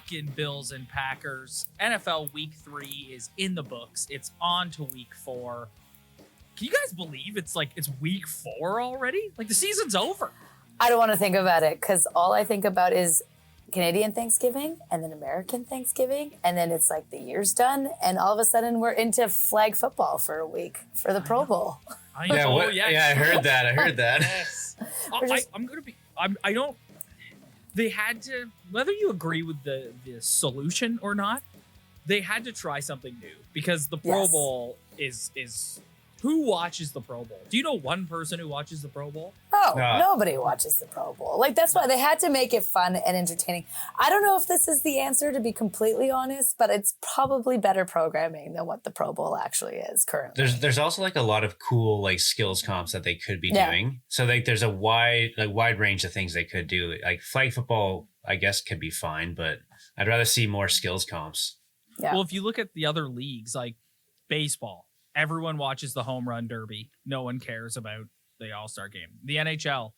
Talkin Bills and Packers. NFL Week 3 is in the books. It's on to Week 4. Can you guys believe it's Week 4 already? Like, the season's over. I don't want to think about it because all I think about is Canadian Thanksgiving and then American Thanksgiving. And then it's like the year's done. And all of a sudden we're into flag football for a week for the Pro Bowl. I know. Yeah, I heard that. Yes. I'm going to be... I don't... They had to... Whether you agree with the solution or not, they had to try something new. Because the Pro Bowl is... Who watches the Pro Bowl? Do you know one person who watches the Pro Bowl? Oh, nobody watches the Pro Bowl. Like, that's why they had to make it fun and entertaining. I don't know if this is the answer, to be completely honest, but it's probably better programming than what the Pro Bowl actually is currently. There's also like a lot of cool like skills comps that they could be doing. So like there's a wide range of things they could do. Like flag football, I guess, could be fine, but I'd rather see more skills comps. Yeah. Well, if you look at the other leagues, like baseball, everyone watches the home run derby. No one cares about the All-Star game. The NHL,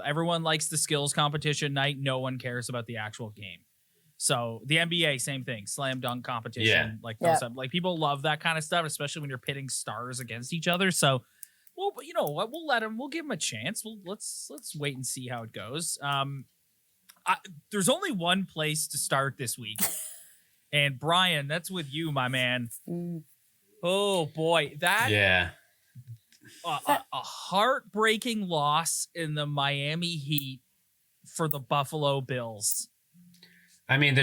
everyone likes the skills competition night. No one cares about the actual game. So the NBA, same thing. Slam dunk competition. Like people love that kind of stuff, especially when you're pitting stars against each other. So, well, but you know what? We'll give them a chance. Let's wait and see how it goes. There's only one place to start this week. And Brian, that's with you, my man. Oh boy, a heartbreaking loss in the Miami Heat for the Buffalo Bills. I mean,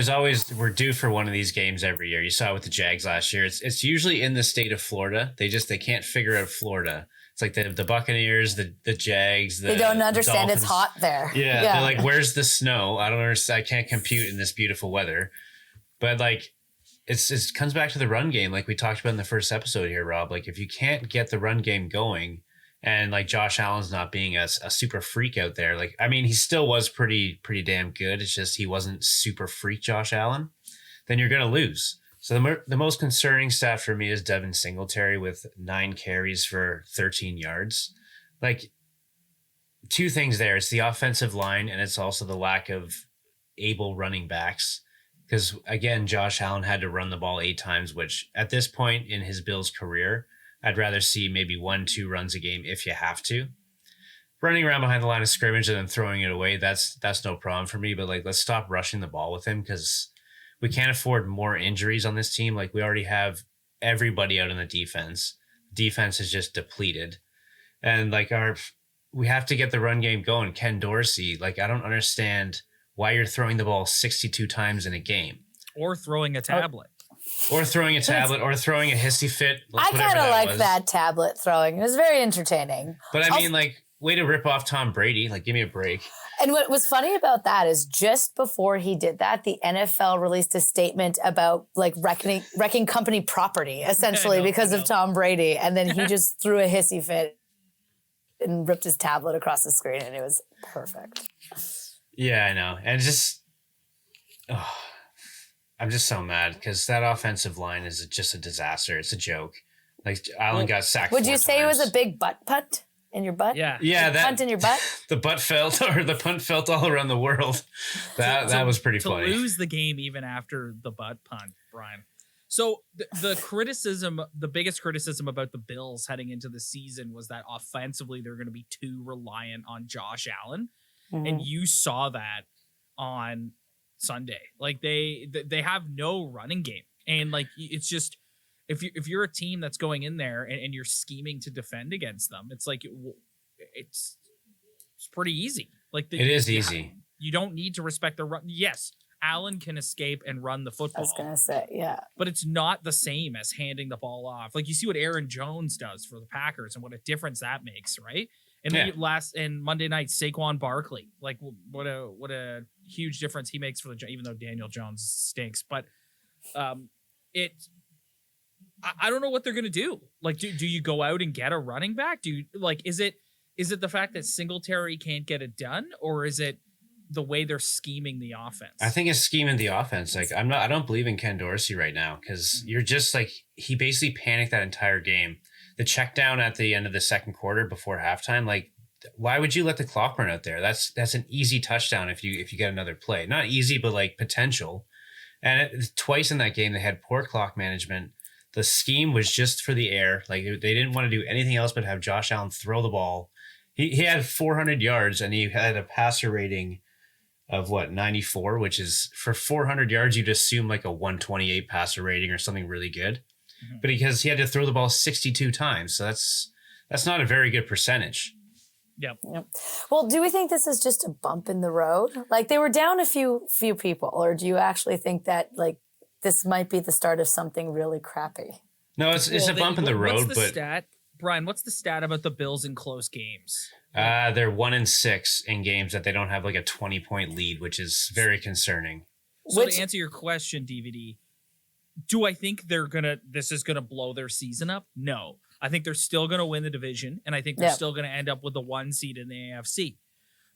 we're due for one of these games every year. You saw it with the Jags last year. It's usually in the state of Florida. They can't figure out Florida. It's like the Buccaneers, the Jags. They don't understand it's hot there. Yeah, they're like, where's the snow? I don't understand. I can't compute in this beautiful weather. But like, it comes back to the run game, like we talked about in the first episode here, Rob. Like, if you can't get the run game going, and like Josh Allen's not being a super freak out there, like, I mean, he still was pretty damn good. It's just he wasn't super freak Josh Allen. Then you're gonna lose. So the most concerning stat for me is Devin Singletary with 9 carries for 13 yards. Like, two things there. It's the offensive line, and it's also the lack of able running backs. Because, again, Josh Allen had to run the ball 8 times, which at this point in his Bills career, I'd rather see maybe 1-2 runs a game if you have to. Running around behind the line of scrimmage and then throwing it away, that's no problem for me. But, like, let's stop rushing the ball with him because we can't afford more injuries on this team. Like, we already have everybody out on the defense. Defense is just depleted. And, like, we have to get the run game going. Ken Dorsey, like, I don't understand why you're throwing the ball 62 times in a game. Or throwing a tablet. Or throwing a tablet, or throwing a hissy fit. I kind of like that tablet throwing. It was very entertaining. But I mean, like, way to rip off Tom Brady. Like, give me a break. And what was funny about that is just before he did that, the NFL released a statement about like wrecking company property, essentially, because of Tom Brady. And then he just threw a hissy fit and ripped his tablet across the screen, and it was perfect. Yeah, I know. And I'm just so mad because that offensive line is just a disaster. It's a joke. Like, Allen got sacked 4 times. Would you say it was a big butt punt in your butt? Yeah. Punt in your butt? The punt felt all around the world. That was pretty funny. To lose the game even after the butt punt, Brian. So the biggest criticism about the Bills heading into the season was that offensively they're going to be too reliant on Josh Allen. Mm-hmm. And you saw that on Sunday. Like they have no running game. And like, it's just, if you're a team that's going in there and you're scheming to defend against them, it's like, it's pretty easy. Like it is easy. You don't need to respect the run. Yes, Allen can escape and run the football. I was going to say, yeah. But it's not the same as handing the ball off. Like you see what Aaron Jones does for the Packers and what a difference that makes, right? And Monday night, Saquon Barkley, like what a huge difference he makes for even though Daniel Jones stinks. But I don't know what they're gonna do. Like, do you go out and get a running back? Is it the fact that Singletary can't get it done, or is it the way they're scheming the offense? I think it's scheming the offense. Like I don't believe in Ken Dorsey right now because you're just like, he basically panicked that entire game. The check down at the end of the second quarter before halftime, like, why would you let the clock run out there? That's an easy touchdown if you get another play. Not easy, but like potential. And twice in that game, they had poor clock management. The scheme was just for the air. Like they didn't want to do anything else but have Josh Allen throw the ball. He had 400 yards and he had a passer rating of 94, which is for 400 yards, you'd assume like a 128 passer rating or something really good. Mm-hmm. But because he had to throw the ball 62 times. So that's not a very good percentage. Yep. Well, do we think this is just a bump in the road? Like they were down a few people, or do you actually think that like this might be the start of something really crappy? No, it's a bump in the road. What's the stat, Brian? What's the stat about the Bills in close games? They're 1-6 in games that they don't have like a 20-point lead, which is very concerning. So to answer your question, DVD, do I think this is gonna blow their season up? No. I think they're still going to win the division, and I think they're still going to end up with the 1 seed in the AFC.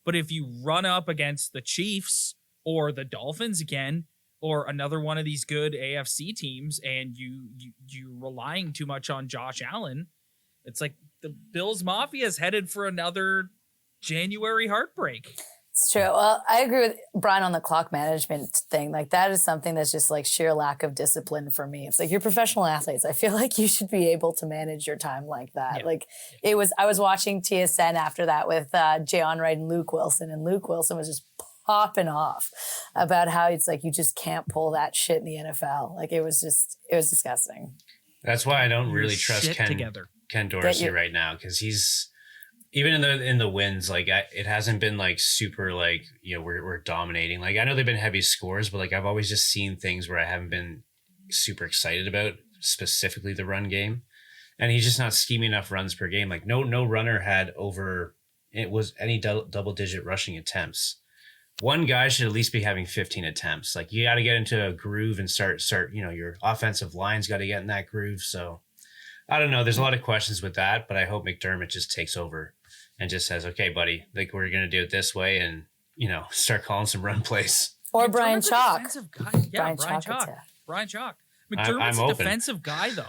But if you run up against the Chiefs or the Dolphins again, or another one of these good AFC teams, and you're relying too much on Josh Allen, it's like the Bills Mafia is headed for another January heartbreak. It's true. Well, I agree with Brian on the clock management thing. Like that is something that's just like sheer lack of discipline for me. It's like you're professional athletes. I feel like you should be able to manage your time like that. Yeah. I was watching TSN after that with Jay Onright and Luke Wilson, and Luke Wilson was just popping off about how it's like you just can't pull that shit in the NFL. Like it was disgusting. That's why I don't really trust Ken Dorsey right now, because he's even in the wins, like it hasn't been like super like, you know, we're dominating. Like I know they've been heavy scores, but like I've always just seen things where I haven't been super excited about, specifically the run game. And he's just not scheming enough runs per game. Like no runner had any double digit rushing attempts. One guy should at least be having 15 attempts. Like you got to get into a groove and start, you know, your offensive line's got to get in that groove. So I don't know. There's a lot of questions with that, but I hope McDermott just takes over and just says, okay, buddy, like we're going to do it this way, and, you know, start calling some run plays. Or Brian Chalk. Brian Chalk. McDermott's a defensive guy, though.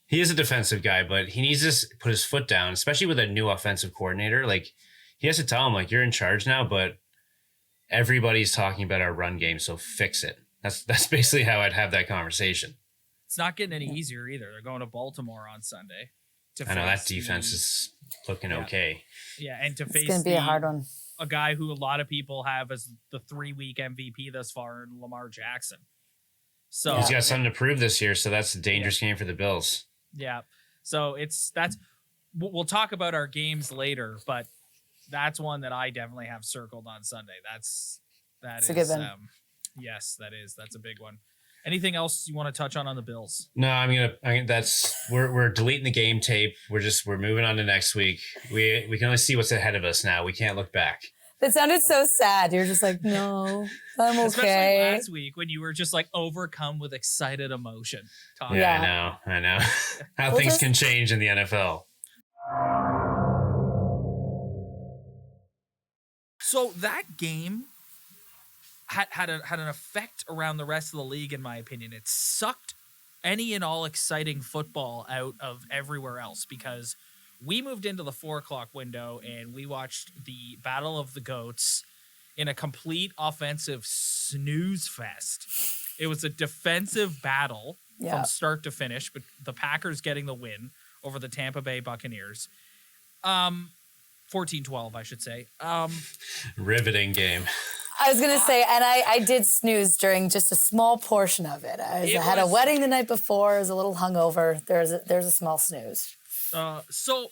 He is a defensive guy, but he needs to put his foot down, especially with a new offensive coordinator. Like, he has to tell him, like, you're in charge now, but everybody's talking about our run game, so fix it. That's basically how I'd have that conversation. It's not getting any easier either. They're going to Baltimore on Sunday. I know that defense is looking okay. Yeah, and to face it's going to be a hard one. A guy who a lot of people have as the 3-week MVP thus far in Lamar Jackson. So he's got something to prove this year, so that's a dangerous game for the Bills. Yeah. So we'll talk about our games later, but that's one that I definitely have circled on Sunday. That's a good one. Yes, that's a big one. Anything else you want to touch on the Bills? No, we're deleting the game tape. We're moving on to next week. We can only see what's ahead of us now. We can't look back. That sounded so sad. You're just like, no, I'm okay. Especially last week when you were just like overcome with excited emotion. Yeah, I know. How things can change in the NFL. So that game had an effect around the rest of the league, in my opinion. It sucked any and all exciting football out of everywhere else, because we moved into the 4:00 window and we watched the Battle of the Goats in a complete offensive snooze fest. It was a defensive battle from start to finish, but the Packers getting the win over the Tampa Bay Buccaneers. 14-12, I should say. Riveting game. I was going to say, and I did snooze during just a small portion of it. I had a wedding the night before. I was a little hungover. There's a small snooze. So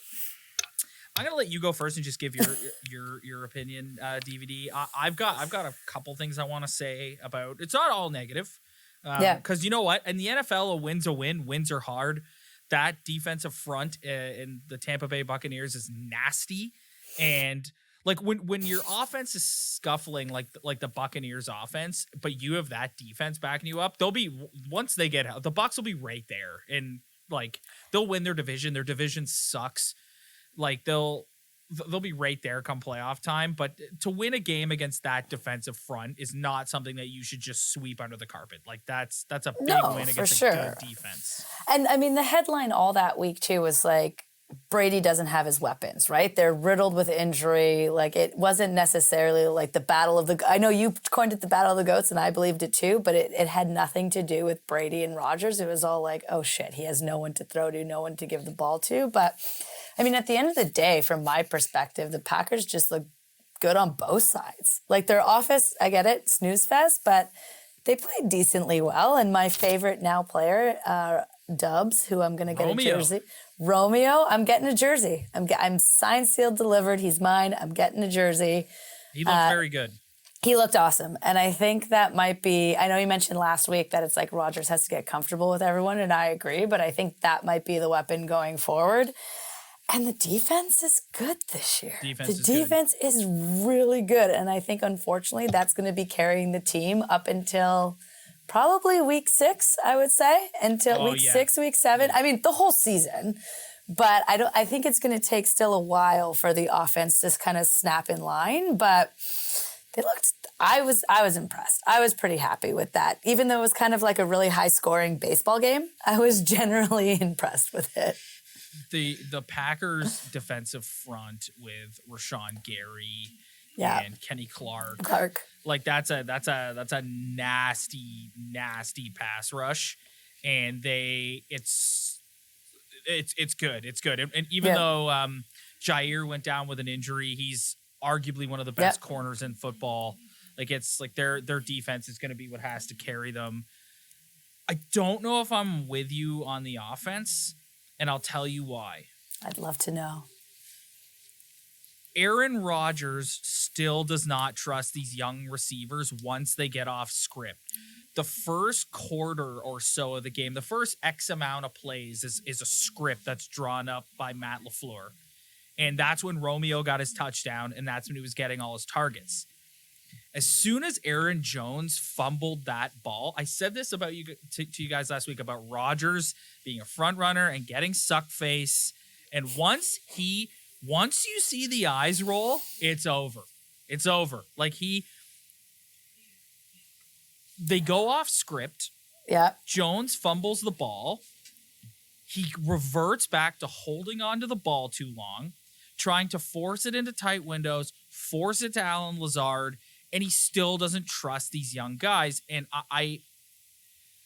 I'm going to let you go first and just give your opinion, DVD. I've got a couple things I want to say about. It's not all negative. Because you know what? In the NFL, a win's a win. Wins are hard. That defensive front in the Tampa Bay Buccaneers is nasty. And like when your offense is scuffling like the Buccaneers offense, but you have that defense backing you up, once they get out, the Bucs will be right there, and like they'll win their division. Their division sucks. Like they'll be right there come playoff time. But to win a game against that defensive front is not something that you should just sweep under the carpet. Like that's a big win against a good defense. And I mean, the headline all that week too was like, Brady doesn't have his weapons, right? They're riddled with injury. Like, it wasn't necessarily like the battle of the... I know you coined it the battle of the GOATs, and I believed it too, but it had nothing to do with Brady and Rodgers. It was all like, oh shit, he has no one to throw to, no one to give the ball to. But, I mean, at the end of the day, from my perspective, the Packers just look good on both sides. Like, their offense, I get it, snooze fest, but they played decently well. And my favorite now player, Dubs, who I'm going to get a jersey. Romeo, I'm getting a jersey. I'm signed, sealed, delivered. He's mine. I'm getting a jersey. He looked very good. He looked awesome. And I think that might be, I know you mentioned last week that it's like Rodgers has to get comfortable with everyone, and I agree, but I think that might be the weapon going forward. And the defense is good this year. The defense is really good. And I think, unfortunately, that's going to be carrying the team up until probably week 6, I would say, until week 6, week 7. I mean, the whole season. But I think it's going to take still a while for the offense to kind of snap in line. But they looked, I was impressed. I was pretty happy with that. Even though it was kind of like a really high-scoring baseball game, I was generally impressed with it. The Packers defensive front with Rashawn Gary and Kenny Clark. Like that's a nasty pass rush, and it's good. It's good. And even though Jair went down with an injury, he's arguably one of the best corners in football. Like, it's like their defense is going to be what has to carry them. I don't know if I'm with you on the offense, and I'll tell you why. I'd love to know. Aaron Rodgers still does not trust these young receivers once they get off script. The first quarter or so of the game, the first X amount of plays is a script that's drawn up by Matt LaFleur. And that's when Romeo got his touchdown, and that's when he was getting all his targets. As soon as Aaron Jones fumbled that ball, I said this about you to you guys last week about Rodgers being a front runner and getting suck face. And once you see the eyes roll, it's over. It's over. Like, they go off script. Yeah. Jones fumbles the ball. He reverts back to holding onto the ball too long, trying to force it into tight windows, force it to Alan Lazard, and he still doesn't trust these young guys. And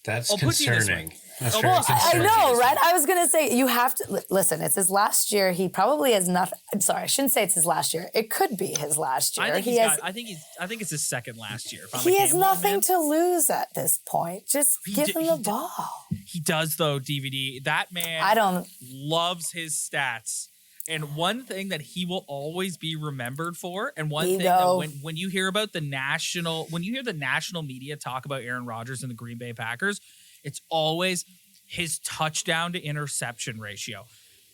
that's I'll concerning. That's well, I know, right? I was going to say, you have to listen. It's his last year. He probably has nothing. I'm sorry, I shouldn't say it's his last year. It could be his last year. I think it's his second last year. He has nothing to lose at this point. Just give him the ball. He does, though. DVD. That man loves his stats. And one thing that he will always be remembered for, and one thing that when you hear about the national media talk about Aaron Rodgers and the Green Bay Packers, it's always his touchdown to interception ratio.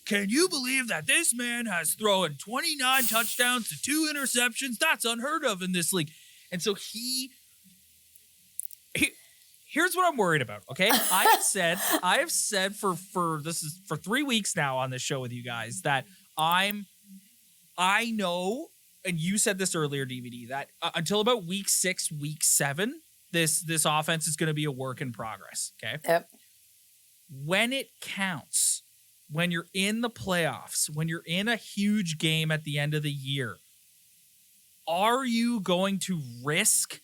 Can you believe that this man has thrown 29 touchdowns to 2 interceptions? That's unheard of in this league. And so here's what I'm worried about, okay? I have said for 3 weeks now on this show with you guys that I know, and you said this earlier, DVD, that until about week 6, week 7, this offense is going to be a work in progress, okay? Yep. When it counts, when you're in the playoffs, when you're in a huge game at the end of the year, are you going to risk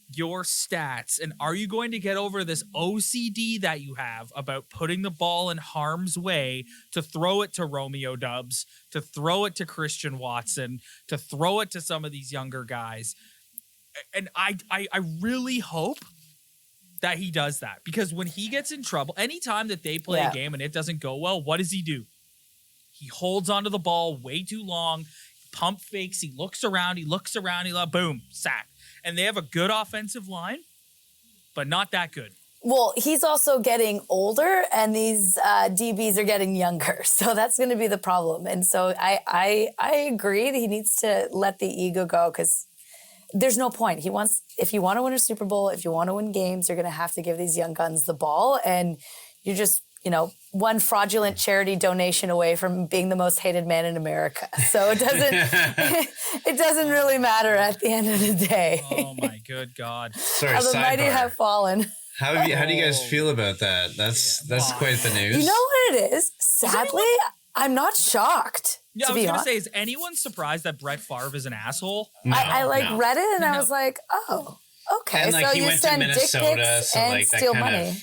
your stats, and are you going to get over this OCD that you have about putting the ball in harm's way to throw it to Romeo Dubs, to throw it to Christian Watson, to throw it to some of these younger guys? And I really hope that he does that, because when he gets in trouble, anytime that they play a game and it doesn't go well, what does he do? He holds onto the ball way too long, pump fakes, he looks around, boom, sack. And they have a good offensive line, but not that good. Well, he's also getting older, and these DBs are getting younger. So that's going to be the problem. And so I agree that he needs to let the ego go, because there's no point. If you want to win a Super Bowl, if you want to win games, you're going to have to give these young guns the ball. And you're just, one fraudulent charity donation away from being the most hated man in America. So it doesn't really matter at the end of the day. Oh my good God. Sorry, How the mighty have fallen. How do you guys feel about that? That's quite the news. You know what it is? Sadly, I'm not shocked. Yeah, to I was be gonna honest. say, is anyone surprised that Brett Favre is an asshole? I No. read it and I No. was like, oh, okay. And like so he you went to send dick Minnesota, pics so and like that steal kind money. of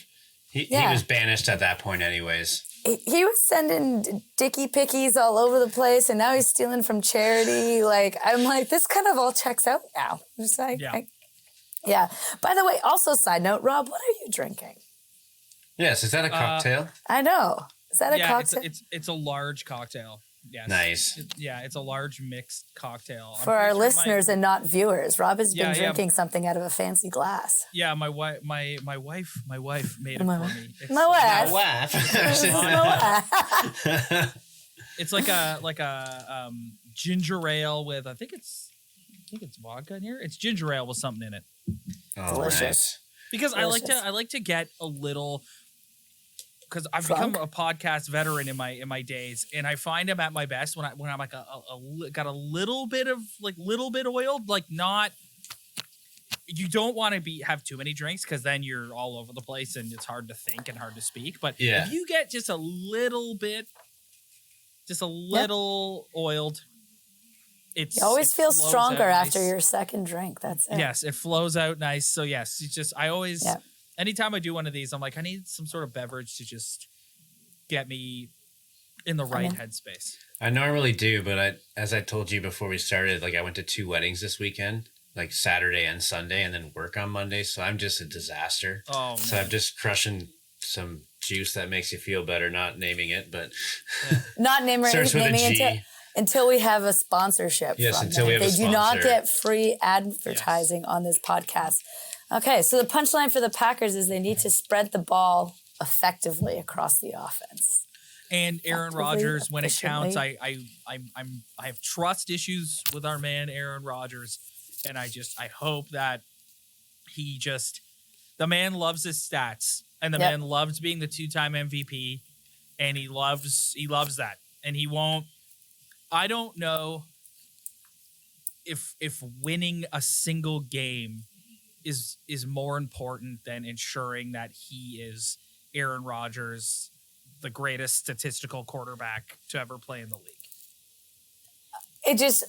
he Yeah. was banished at that point, anyways. He was sending dicky pickies all over the place, and now he's stealing from charity. Like, I'm like, this kind of all checks out now. I'm just like, Yeah. yeah. By the way, also side note, Rob, what are you drinking? Yes, is that a cocktail? I know. Is that a cocktail? It's a large cocktail. Yes. Nice. It's a large mixed cocktail. I'm For our pretty sure listeners and not viewers, Rob has been Yeah, yeah. drinking something out of a fancy glass. Yeah, my wife made it My for wife. me. It's, My wife. It's like a ginger ale with I think it's vodka in here. It's ginger ale with something in it. Oh, Delicious. nice. Because Delicious. I like to get a little, because I've Drunk? become a podcast veteran in my days, and I find I'm at my best when I'm like got a little bit oiled, like not. You don't want to have too many drinks because then you're all over the place and it's hard to think and hard to speak. But Yeah. if you get just a little oiled, You always feel flows stronger out after nice. your second drink. That's it. Yes, it flows out nice. So yes, I always, Yeah. anytime I do one of these, I'm like, I need some sort of beverage to just get me in the right headspace. I normally do, but as I told you before we started, like I went to 2 weddings this weekend, like Saturday and Sunday, and then work on Monday. So I'm just a disaster. Oh, So I'm just crushing some juice that makes you feel better, not naming it, but Not naming starts with a G. until we have a sponsorship. Yes, from until them. we have a They do not sponsor. get free advertising on this podcast. Okay, so the punchline for the Packers is they need to spread the ball effectively across the offense. And Aaron Effectively, Rodgers, when it counts, I efficiently. have trust issues with our man Aaron Rodgers, and I hope that the man loves his stats, and the man loves being the 2-time MVP, and he loves that, and he won't. I don't know if winning a single game is more important than ensuring that he is Aaron Rodgers, the greatest statistical quarterback to ever play in the league. It just,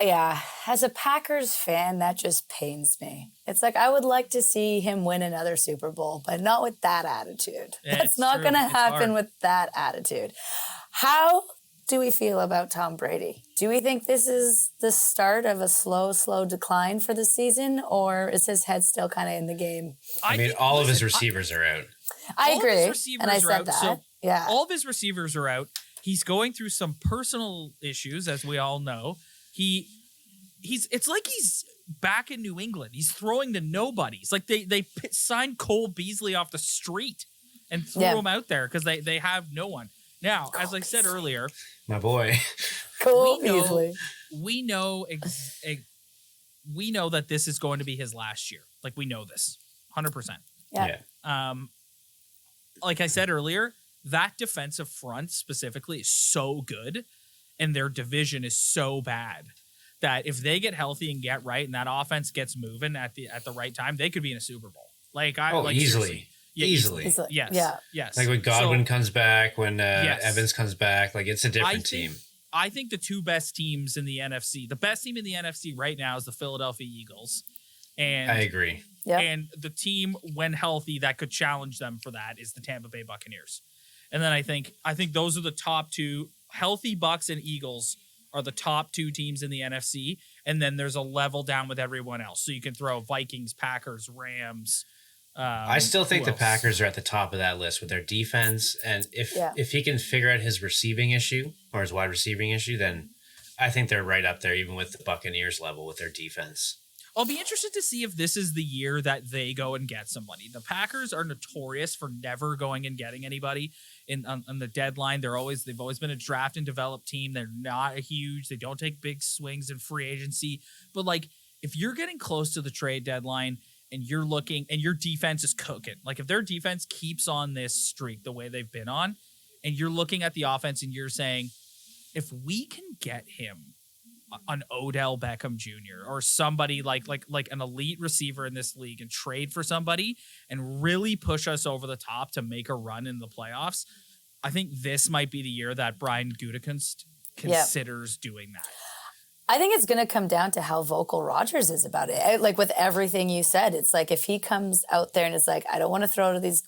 as a Packers fan, that just pains me. It's like, I would like to see him win another Super Bowl, but not with that attitude. Yeah, That's it's not true. going to It's happen hard. with that attitude. How do we feel about Tom Brady? Do we think this is the start of a slow decline for the season, or is his head still kind of in the game? I mean, think- all of his listen, receivers are out. I all of his agree, receivers and I are said out, that. so yeah. all of his receivers are out. He's going through some personal issues, as we all know. It's like he's back in New England. He's throwing to nobodies. Like they signed Cole Beasley off the street and threw him out there because they have no one. Now, as I said earlier, My boy. Cool, we know- easily. we know that this is going to be his last year. Like we know this 100%. Yeah. Like I said earlier, that defensive front specifically is so good, and their division is so bad that if they get healthy and get right, and that offense gets moving at the right time, they could be in a Super Bowl. Easily. Seriously. Yeah, Easily. He's like, Yes. Yeah. Yes. Like when Godwin So, comes back, when Yes. Evans comes back, like it's a different team. I think the two best teams in the NFC, the best team in the NFC right now is the Philadelphia Eagles. And I agree. Yep. And the team, when healthy, that could challenge them for that is the Tampa Bay Buccaneers. And then I think those are the top two. Healthy Bucs and Eagles are the top two teams in the NFC. And then there's a level down with everyone else. So you can throw Vikings, Packers, Rams. I still think who the else? Packers are at the top of that list with their defense. And if he can figure out his receiving issue or his wide receiving issue, then I think they're right up there, even with the Buccaneers level with their defense. I'll be interested to see if this is the year that they go and get somebody. The Packers are notorious for never going and getting anybody on the deadline. They've always been a draft and develop team. They're not huge. They don't take big swings in free agency. But like, if you're getting close to the trade deadline and you're looking and your defense is cooking, like if their defense keeps on this streak the way they've been on, and you're looking at the offense and you're saying, if we can get him an Odell Beckham Jr. or somebody like an elite receiver in this league and trade for somebody and really push us over the top to make a run in the playoffs, I think this might be the year that Brian Gutekunst considers doing that. I think it's going to come down to how vocal Rodgers is about it. Like with everything you said, it's like if he comes out there and is like, I don't want to throw to these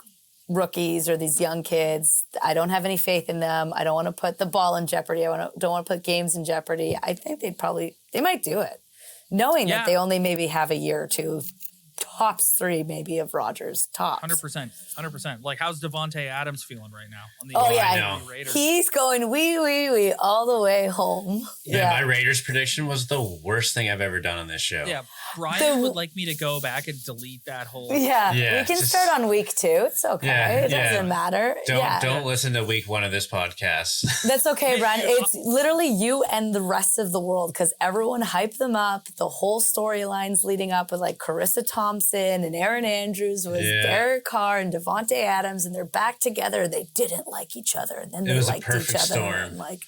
rookies or these young kids. I don't have any faith in them. I don't want to put the ball in jeopardy. Don't want to put games in jeopardy. I think they might do it, knowing that they only maybe have a year or two, tops 3 maybe of Rodgers, tops. 100%. Like, how's Devontae Adams feeling right now on the Raiders? He's going wee all the way home. Yeah, my Raiders prediction was the worst thing I've ever done on this show. Yeah, Brian would like me to go back and delete that whole. Yeah, we can start on week 2. It's okay. It doesn't matter. Don't listen to week 1 of this podcast. That's okay, Brian. It's literally you and the rest of the world because everyone hyped them up. The whole storylines leading up with like Carissa Thompson and Aaron Andrews was Derek Carr and Devontae Adams, and they're back together. They didn't like each other, and then they liked each other. Storm. And like,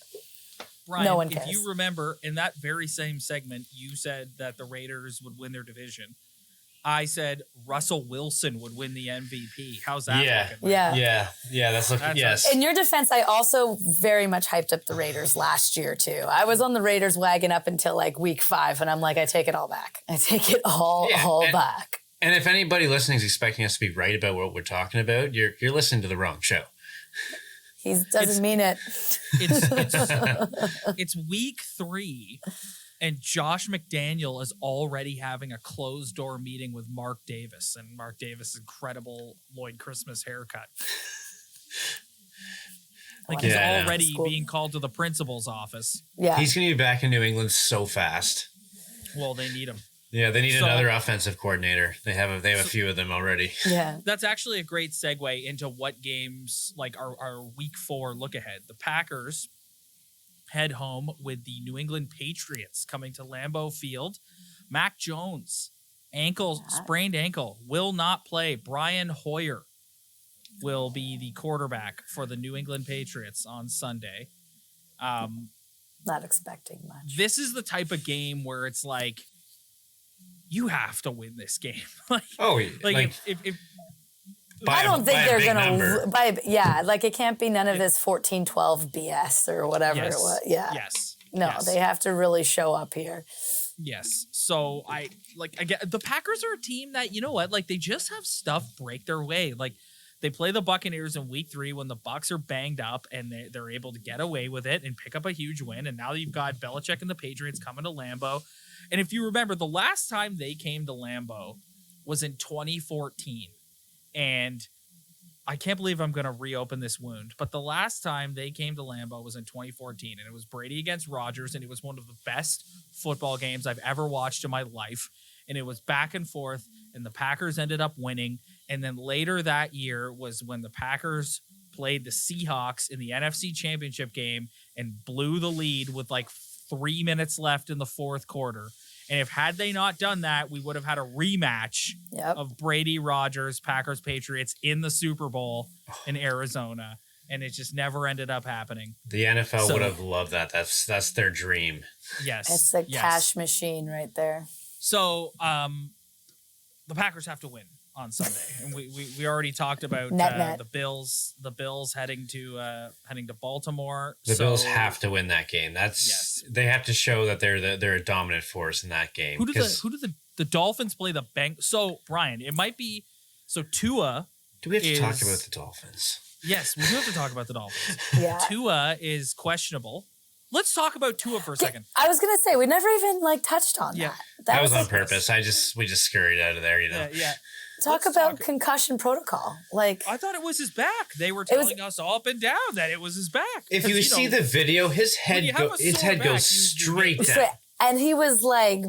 Brian, no one cares. If you remember, in that very same segment, you said that the Raiders would win their division. I said Russell Wilson would win the MVP. How's that looking? Yeah. That's looking. Yes. In your defense, I also very much hyped up the Raiders last year too. I was on the Raiders wagon up until like week 5, and I'm like, I take it all back. I take it all back. And if anybody listening is expecting us to be right about what we're talking about, you're listening to the wrong show. He doesn't mean it. It's week 3, and Josh McDaniel is already having a closed door meeting with Mark Davis and Mark Davis' incredible Lloyd Christmas haircut. Like he's already being called to the principal's office. Yeah, he's going to be back in New England so fast. Well, they need him. Yeah, they need another offensive coordinator. They have a few of them already. Yeah. That's actually a great segue into what games like our week 4 look ahead. The Packers head home with the New England Patriots coming to Lambeau Field. Mac Jones, sprained ankle, will not play. Brian Hoyer will be the quarterback for the New England Patriots on Sunday. Not expecting much. This is the type of game where it's like, you have to win this game. If I don't think they're gonna like it can't be none of this 14-12 BS or whatever it was. They have to really show up here. Yes. So the Packers are a team that, you know what, like they just have stuff break their way. Like they play the Buccaneers in week 3 when the Bucs are banged up, and they're able to get away with it and pick up a huge win. And now you've got Belichick and the Patriots coming to Lambeau. And if you remember, the last time they came to Lambeau was in 2014. And I can't believe I'm going to reopen this wound, but the last time they came to Lambeau was in 2014, and it was Brady against Rodgers, and it was one of the best football games I've ever watched in my life. And it was back and forth, and the Packers ended up winning. And then later that year was when the Packers played the Seahawks in the NFC Championship game and blew the lead with like 3 minutes left in the 4th quarter. And had they not done that, we would have had a rematch of Brady, Rodgers, Packers, Patriots in the Super Bowl in Arizona. And it just never ended up happening. The NFL would have loved that. That's their dream. Yes. It's the cash machine right there. So the Packers have to win on Sunday. And we already talked about the Bills heading to Baltimore. The Bills have to win that game. They have to show that they're a dominant force in that game. Who do the Dolphins play? The Bengals? So Brian, it might be Tua. Do we have to talk about the Dolphins? Yes, we do have to talk about the Dolphins. Yeah. Tua is questionable. Let's talk about Tua for a second. I was gonna say we never even touched on that. That was on purpose. We just scurried out of there, you know. Yeah. Talk about concussion protocol. I thought it was his back. They were telling us all up and down that it was his back. If you see the video, his head goes straight down. And he was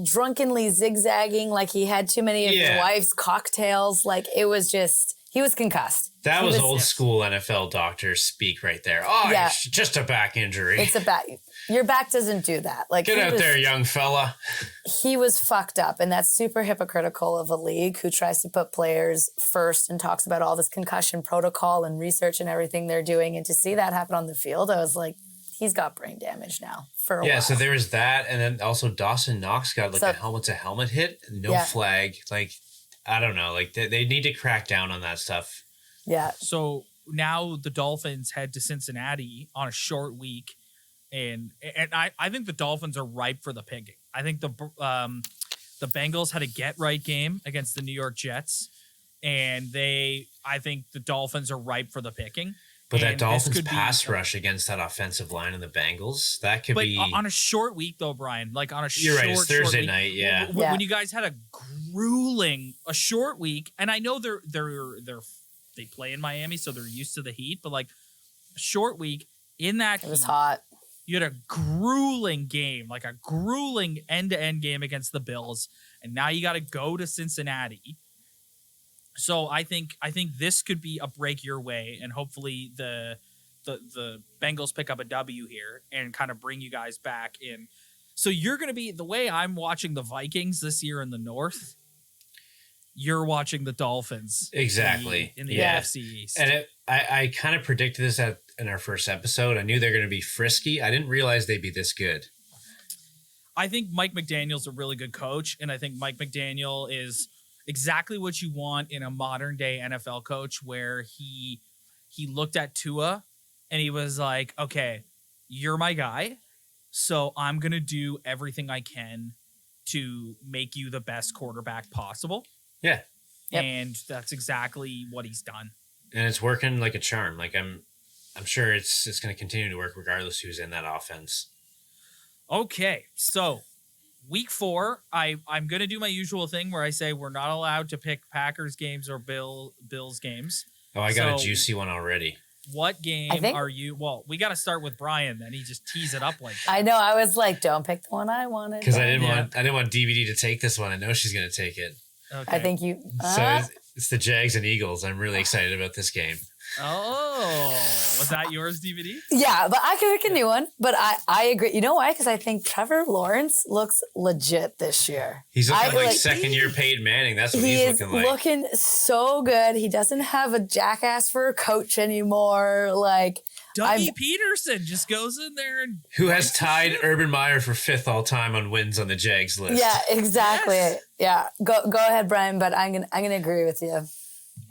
drunkenly zigzagging, like he had too many of his wife's cocktails. It was just, he was concussed. That was old school NFL doctors speak right there. Oh, it's just a back injury. It's a back. Your back doesn't do that. Get out there, young fella. He was fucked up, and that's super hypocritical of a league who tries to put players first and talks about all this concussion protocol and research and everything they're doing. And to see that happen on the field, I was like, he's got brain damage now for a while. Yeah, so there was that, and then also Dawson Knox got a helmet-to-helmet hit, no flag. I don't know. They need to crack down on that stuff. Yeah. So now the Dolphins head to Cincinnati on a short week, and I think the Dolphins are ripe for the picking. I think the Bengals had a get right game against the New York Jets, and I think the Dolphins are ripe for the picking. But that And Dolphins this could pass be, rush against that offensive line of the Bengals, that could but be. on a short week though, Brian, like on a You're right. It's Thursday week, night. Yeah. When you guys had a short week, and I know they play in Miami, so they're used to the heat, but like a short week in that It was heat, hot. you had a grueling game, like a grueling end-to-end game against the Bills, and now you got to go to Cincinnati. So I think this could be a break your way, and hopefully the Bengals pick up a W here and kind of bring you guys back in. So you're going to be, the way I'm watching the Vikings this year in the North, you're watching the Dolphins Exactly. in the Yeah. AFC East. And I kind of predicted this in our first episode. I knew they're going to be frisky. I didn't realize they'd be this good. I think Mike McDaniel's a really good coach, and I think Mike McDaniel is exactly what you want in a modern day NFL coach, where he looked at Tua and he was like, okay, you're my guy, so I'm going to do everything I can to make you the best quarterback possible. Yeah. Yep. And that's exactly what he's done. And it's working like a charm. Like I'm sure it's going to continue to work regardless who's in that offense. Okay, so week 4, I'm going to do my usual thing where I say we're not allowed to pick Packers games or Bills games. Oh, I got a So- juicy one already. What game I think- are you? Well, we got to start with Brian. Then he just tees it up like that. I know. I was like, don't pick the one I wanted. Because I Yeah. didn't want DVD to take this one. I know she's going to take it. Okay. I think you. So it's the Jags and Eagles. I'm really excited about this game. Oh, was that yours, DVD? Yeah, but I could pick a new one. But I agree. You know why? Because I think Trevor Lawrence looks legit this year. He's looking like like- second-year Peyton Manning. That's what He he's is looking like. looking so good. He doesn't have a jackass for a coach anymore. Like, Dougie Peterson just goes in there and Who has tied Urban Meyer for 5th all-time on wins on the Jags list. yeah, exactly. Yes. Yeah, go ahead, Brian. But I'm gonna agree with you.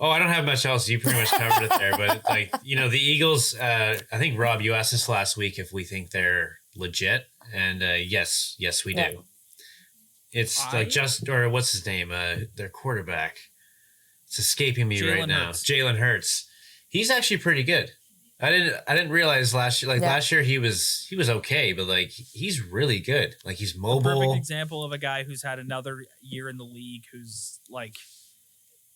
Oh, I don't have much else. You pretty much covered it there. But, like, the Eagles, I think, Rob, you asked us last week if we think they're legit. And yes, we Yeah. do. It's like what's his name? Their quarterback. It's escaping me right now. Jalen Hurts. He's actually pretty good. I didn't realize last year. Like last year, he was okay, but like he's really good. Like he's mobile. perfect example of a guy who's had another year in the league, who's like,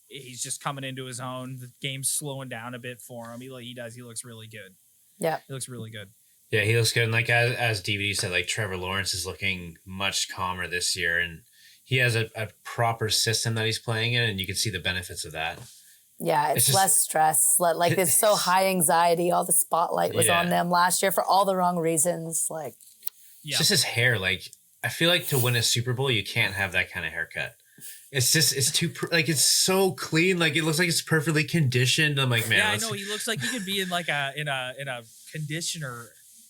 he's just coming into his own. The game's slowing down a bit for him. He looks really good. Yeah, He looks really good. Yeah, he looks good. And like as DVD said, like Trevor Lawrence is looking much calmer this year, and he has a proper system that he's playing in, and you can see the benefits of that. yeah. It's less stress. Like it's so high anxiety. All the spotlight was on them last year for all the wrong reasons. Like, Yeah. It's just his hair. Like I feel like to win a Super Bowl, you can't have that kind of haircut. It's too like it's so clean. Like it looks like it's perfectly conditioned. I'm like, man. Yeah, I know. He looks like he could be in like in a conditioner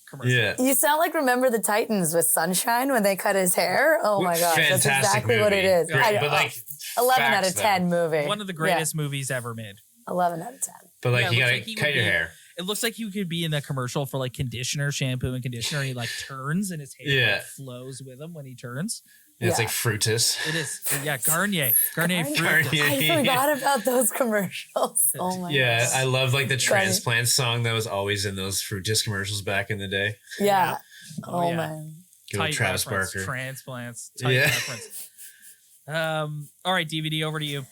commercial. Yeah. you sound like Remember the Titans with Sunshine when they cut his hair. Oh my gosh, that's Fantastic exactly what it movie. is. Great, I know. but like 11 out facts, of 10 movie. One of the greatest movies ever made. 11 out of 10. But like Yeah, it you looks gotta like he cut would your be- hair. It looks like he could be in the commercial for like conditioner, shampoo, and conditioner. He like turns and his hair Yeah. like, flows with him when he turns. And it's Yeah. like Fruitus. It is, yeah, Garnier fruit. Garnier. I forgot about those commercials. Oh my Yeah, gosh. I love like the Garnier. transplant song that was always in those Fruitus commercials back in the day. Yeah. Oh, Oh, yeah. man. Good old Tight Travis reference, Barker. transplants. Tight Yeah. reference. All right, DVD, over to you.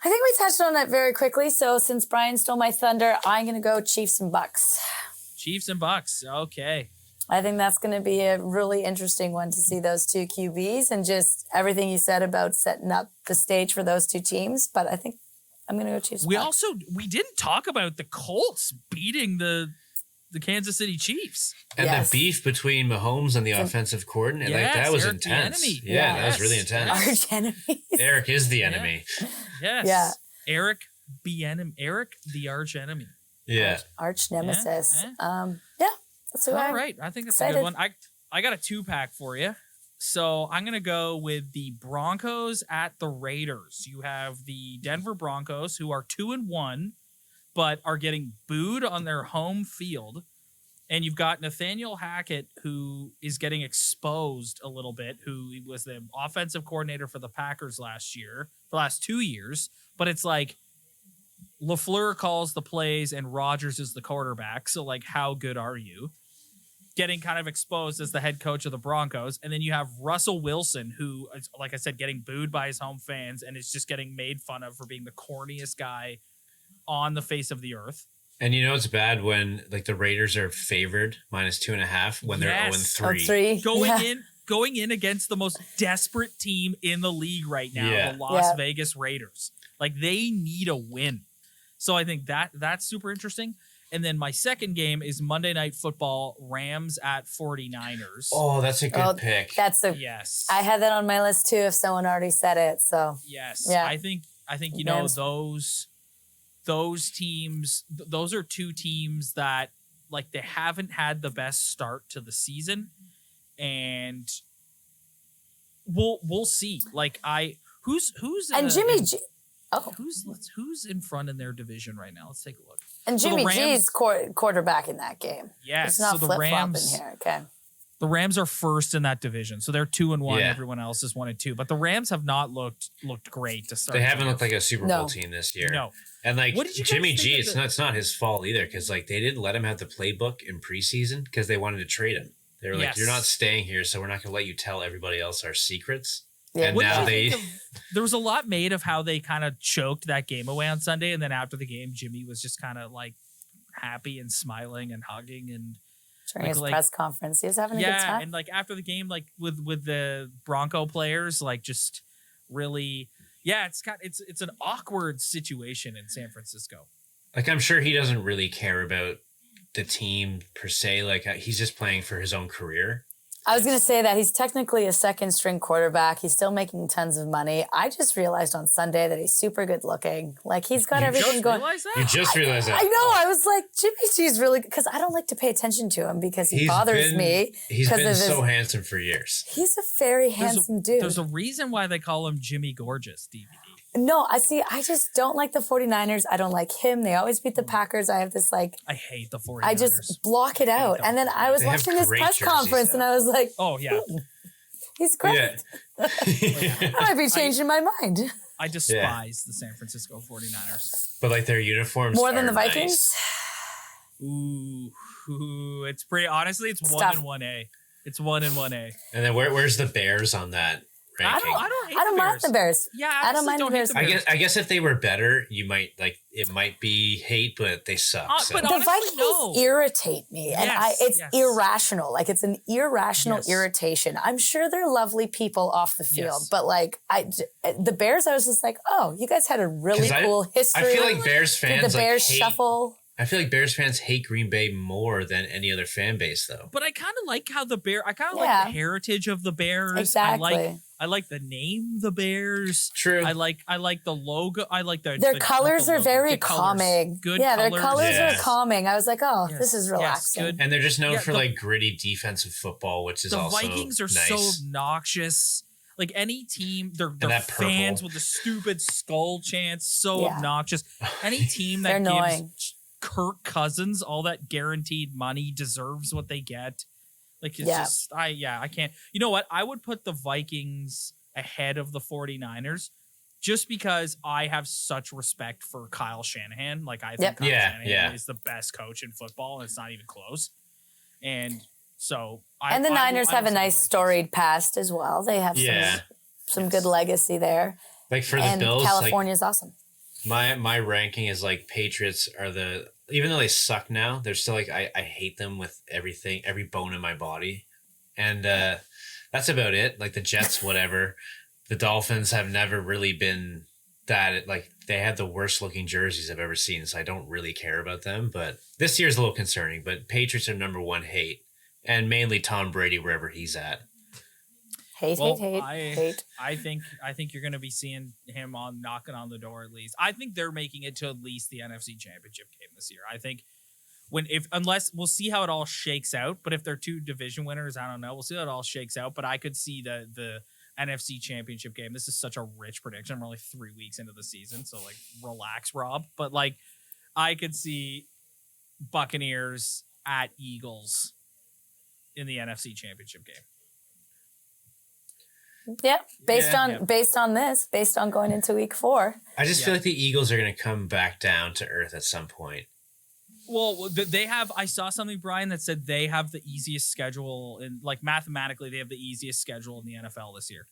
I think we touched on it very quickly. So since Brian stole my thunder, I'm going to go Chiefs and Bucks. Chiefs and Bucks. Okay. I think that's going to be a really interesting one to see those two QBs and just everything you said about setting up the stage for those two teams. But I think I'm going to go Chiefs. We Bucks. we didn't talk about the Colts beating the Kansas City Chiefs. And Yes. the beef between Mahomes and the offensive coordinator, like Yes, that was Eric the intense. enemy. Yeah, that was Yes. really intense. Arch enemies. Eric is the enemy. Yes. Yeah. Eric the arch enemy. Yeah. Arch nemesis. Yeah. Yeah. That's who All right. I think that's a excited. good one. I got a 2-pack for you. So I'm going to go with the Broncos at the Raiders. You have the Denver Broncos, who are 2-1, but are getting booed on their home field. And you've got Nathaniel Hackett, who is getting exposed a little bit, who was the offensive coordinator for the Packers the last 2 years. But it's like LaFleur calls the plays and Rodgers is the quarterback. So, like, how good are you? Getting kind of exposed as the head coach of the Broncos. And then you have Russell Wilson, who is, like I said, getting booed by his home fans and is just getting made fun of for being the corniest guy on the face of the earth. And you know it's bad when like the Raiders are favored -2.5 when they're 0-3. Going in against the most desperate team in the league right now, the Las Vegas Raiders. Like, they need a win. So I think that's super interesting. And then my second game is Monday Night Football, Rams at 49ers. Oh, that's a good pick. Yes. I had that on my list too if someone already said it. So yes. Yeah. I think you know those teams, those are two teams that, like, they haven't had the best start to the season, and we'll see. Like, who's and Jimmy G. Oh, who's in front in their division right now? Let's take a look. And Jimmy G's quarterback in that game. Yes, it's not so flip flopping here. Okay. The Rams are first in that division, so they're 2-1. Everyone else is 1-2. But the Rams have not looked great to start. They haven't looked like a Super Bowl team this year. No. And like Jimmy G, it's not his fault either, because like they didn't let him have the playbook in preseason because they wanted to trade him. They were like, "You're not staying here, so we're not going to let you tell everybody else our secrets." Yeah. And now there was a lot made of how they kind of choked that game away on Sunday, and then after the game, Jimmy was just kind of like happy and smiling and hugging and. During his press conference, he was having a good time. And like after the game, like with the Bronco players, like just really, it's an awkward situation in San Francisco. Like, I'm sure he doesn't really care about the team per se. Like, he's just playing for his own career. I was going to say that he's technically a second string quarterback. He's still making tons of money. I just realized on Sunday that he's super good looking. Like, he's got everything going. You just realized that? I know. I was like, Jimmy G's really good, because I don't like to pay attention to him because he bothers me. He's been so handsome for years. He's a very handsome dude. There's a reason why they call him Jimmy Gorgeous, DVD. No, I just don't like the 49ers. I don't like him. They always beat the Packers. I have this like... I hate the 49ers. I just block it out. And then I was watching his press conference and I was like... Oh, yeah. He's great. Yeah. I might be changing my mind. I despise the San Francisco 49ers. But like their uniforms more than the Vikings? Nice. Ooh, it's pretty... Honestly, it's 1 and 1A. It's 1 and 1A. And then where's the Bears on that? Ranking. I don't mind the Bears. Yeah, I don't mind the Bears. I guess if they were better, you might like it might be hate, but they suck. But the Vikings irritate me, and it's irrational. Like, it's an irrational irritation. I'm sure they're lovely people off the field, but like the Bears, I was just like, oh, you guys had a really cool history. I feel like Bears fans the Bears shuffle. I feel like Bears fans hate Green Bay more than any other fan base, though. But I kind of like how like the heritage of the Bears. Exactly. I like the name, the Bears. True. I like the logo. I like their colors are very calming. Good. Yeah, their colors are calming. I was like, oh, this is relaxing. Good. And they're just known for like gritty defensive football, which is also the Vikings are nice. So obnoxious. Like any team, they're fans with the stupid skull chants, so obnoxious. Any team that gives Kirk Cousins all that guaranteed money deserves what they get. Like, it's just, I can't. You know what? I would put the Vikings ahead of the 49ers just because I have such respect for Kyle Shanahan. Like, I think Kyle Shanahan is the best coach in football, and it's not even close. And so, and the Niners have a nice storied past as well. They have some good legacy there. Like for the Bills, California's awesome. My ranking is like Patriots are even though they suck now, they're still like I hate them with everything, every bone in my body. And that's about it. Like the Jets, whatever. The Dolphins have never really been that, like they had the worst looking jerseys I've ever seen, so I don't really care about them. But this year's a little concerning. But Patriots are number one hate. And mainly Tom Brady wherever he's at. Hate. I think you're going to be seeing him knocking on the door at least. I think they're making it to at least the NFC Championship game this year. I think unless we'll see how it all shakes out. But if they're two division winners, I don't know. We'll see how it all shakes out. But I could see the NFC Championship game. This is such a rich prediction. We're only 3 weeks into the season, so like relax, Rob. But like I could see Buccaneers at Eagles in the NFC Championship game. Yeah, based Yeah. based on going into week 4. I just feel like the Eagles are going to come back down to earth at some point. Well, they have. I saw something, Brian, that said they have the easiest schedule, and like mathematically, they have the easiest schedule in the NFL this year.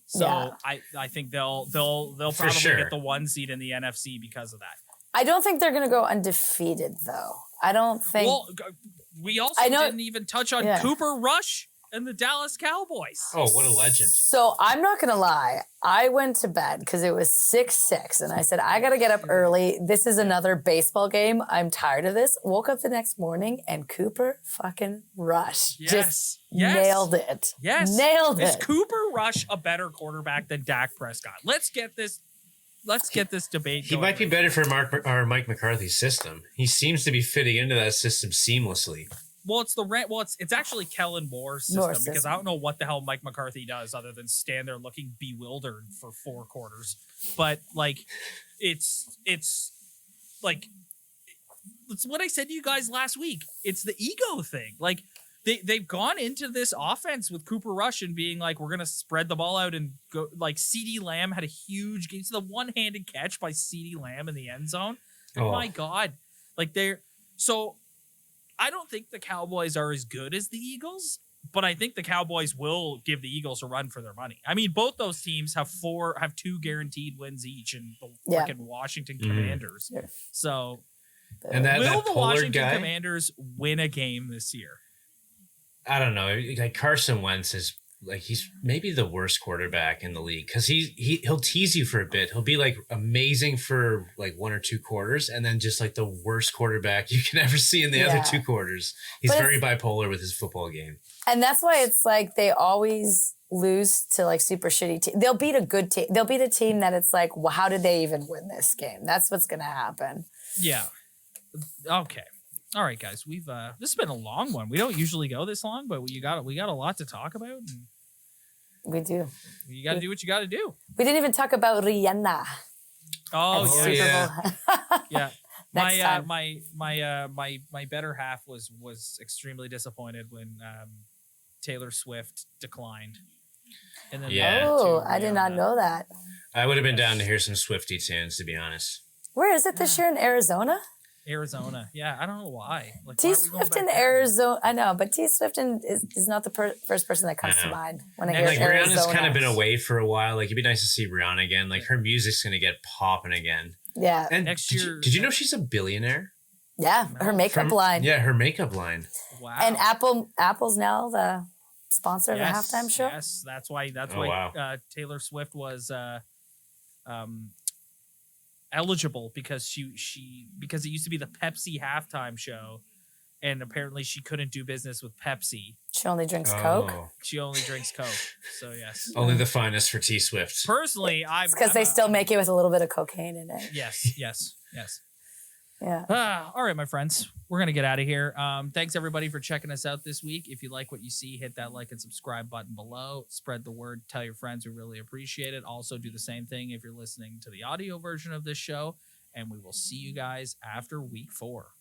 So Yeah. I think they'll probably sure. get the 1 seed in the NFC because of that. I don't think they're going to go undefeated, though. I don't think. Well, we also didn't even touch on Cooper Rush and the Dallas Cowboys. Oh, what a legend. So I'm not going to lie. I went to bed because it was 6:06 and I said, I got to get up early. This is another baseball game. I'm tired of this. Woke up the next morning and Cooper fucking Rush just nailed it. Yes. Nailed it. Is Cooper Rush a better quarterback than Dak Prescott? Let's get this debate He going. might be better for Mike McCarthy's system. He seems to be fitting into that system seamlessly. Well, it's actually Kellen Moore's system because I don't know what the hell Mike McCarthy does other than stand there looking bewildered for 4 quarters. But like, it's like it's what I said to you guys last week. It's the ego thing. Like they've gone into this offense with Cooper Rush and being like, we're gonna spread the ball out and go. Like CeeDee Lamb had a huge game. It's the one-handed catch by CeeDee Lamb in the end zone. Oh my God! Like so. I don't think the Cowboys are as good as the Eagles, but I think the Cowboys will give the Eagles a run for their money. I mean, both those teams have 2 guaranteed wins each in the freaking Washington Commanders. Yeah. So, and will the Washington guy, Commanders win a game this year? I don't know. Like Carson Wentz is like he's maybe the worst quarterback in the league because he'll tease you for a bit. He'll be like amazing for like 1 or 2 quarters, and then just like the worst quarterback you can ever see in the other 2 quarters. He's very bipolar with his football game, and that's why it's like they always lose to like super shitty team. They'll beat a good team. They'll beat a team that it's like, well, how did they even win this game? That's what's gonna happen. Yeah. Okay. All right, guys. We've this has been a long one. We don't usually go this long, but we got a lot to talk about. And we do. You got to do what you got to do. We didn't even talk about Rihanna. Oh yeah. Yeah. Next time. My better half was extremely disappointed when Taylor Swift declined. And then I did not know that. I would have been down to hear some Swiftie tunes, to be honest. Where is it this year in Arizona? Arizona. Yeah, I don't know why. Like, T Swift in Arizona. I know, but T Swift is not the first person that comes to mind when I hear Arizona. Rihanna's kind of been away for a while. Like, it'd be nice to see Rihanna again. Like, her music's going to get popping again. Yeah. And next year. Did you know she's a billionaire? Yeah, her makeup line. Yeah, her makeup line. Wow. And Apple's now the sponsor of the halftime show. Yes, that's why Taylor Swift was eligible because because it used to be the Pepsi halftime show, and apparently she couldn't do business with Pepsi. She only drinks Coke. She only drinks Coke. So yes, only the finest for T Swift. Personally, it's because they still make it with a little bit of cocaine in it. Yes. Yeah. All right, my friends, we're gonna get out of here. Thanks everybody for checking us out this week. If you like what you see, hit that like and subscribe button below. Spread the word. Tell your friends. We really appreciate it. Also, do the same thing if you're listening to the audio version of this show. And we will see you guys after week 4.